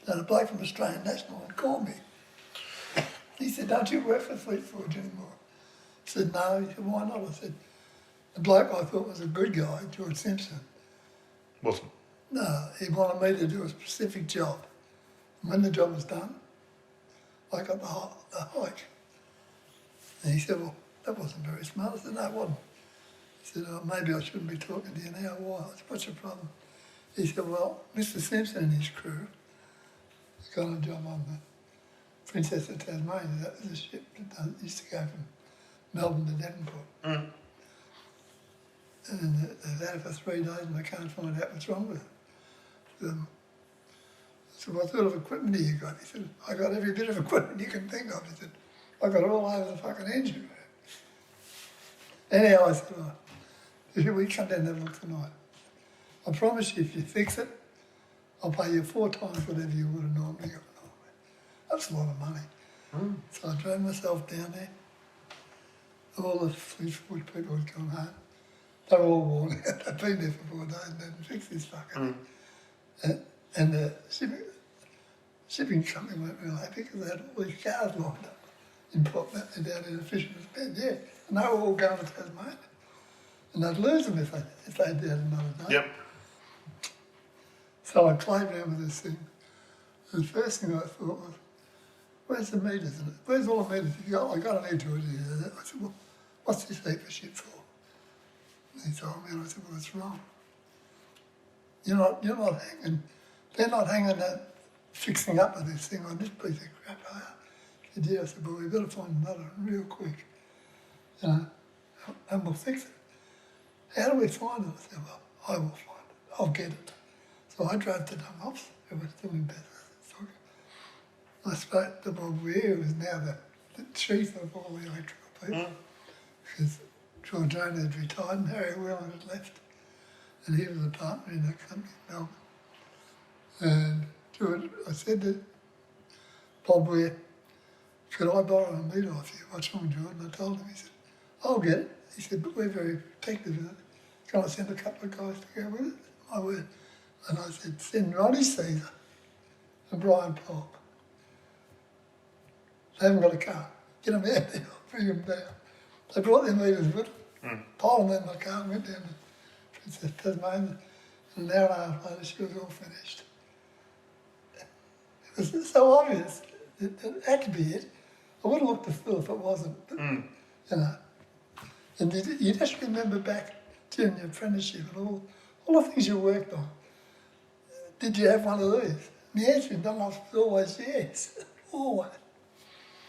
And a bloke from Australian National had called me. He said, don't you work for Fleet Forge anymore? I said, no. He said, why not? I said, the bloke I thought was a good guy, George Simpson. Wasn't? No, he wanted me to do a specific job. And when the job was done, I got the hike. And he said, well, that wasn't very smart. I said, no, it wasn't. He said, oh, maybe I shouldn't be talking to you now. Why? I said, what's your problem? He said, well, Mr. Simpson and his crew got a job on the Princess of Tasmainia. That was a ship that used to go from Melbourne to Devonport. Mm. And they've had it for 3 days and they can't find out what's wrong with it. So what sort of equipment have you got? He said, I got every bit of equipment you can think of. He said, I got it all over the fucking engine. Anyhow, I said, oh, we come down and have a look tonight. I promise you, if you fix it, I'll pay you 4 times whatever you would have normally got. That's a lot of money. Mm. So I drove myself down there. All the Fleet Forge people had gone home. They were all worn out. They'd been there for 4 days and hadn't fixed this fucking thing. And the shipping company weren't real happy because they had all these cars lined up in Port Mountain down in the Fisherman's Bend, yeah. And they were all going to Tasmania. And they'd lose them if they did another day. Yep. So I played around with this thing. And the first thing I thought was, where's the meters? Where's all the meters? I got an into it. I said, well, what's this heap of shit for? And he told me, and I said, well, it's wrong. You're not hanging, they're not hanging that fixing up of this thing on this piece of crap, are you? He said, yeah. I said, well, we've got to find another one real quick, you know, and we'll fix it. How do we find it? I said, well, I will find it. I'll get it. So I drove to Dunlops, who was still in business. I spoke to Bob Weir, who was now the chief of all the electrical people, because Georgiana had retired and Harry Whelan had left, and he was a partner in that company in Melbourne. And George, I said to Bob Weir, could I borrow a meter off you? What's wrong, Jordan? I told him. He said, I'll get it. He said, but we're very protective of it. Can I send a couple of guys to go with it? My word. And I said, send Ronnie Caesar and Brian Polk. They haven't got a car. Get them out there, I'll bring them down. They brought their meters with them, piled them in my car and went down to Princess Tasmainia. And an hour and a half later, she was all finished. It was so obvious. It had to be it. I would have looked a fool if it wasn't. But, you know. And you just remember back during your apprenticeship and all the things you worked on. Did you have one of these? And the answer in Dunlop's was always yes. Always.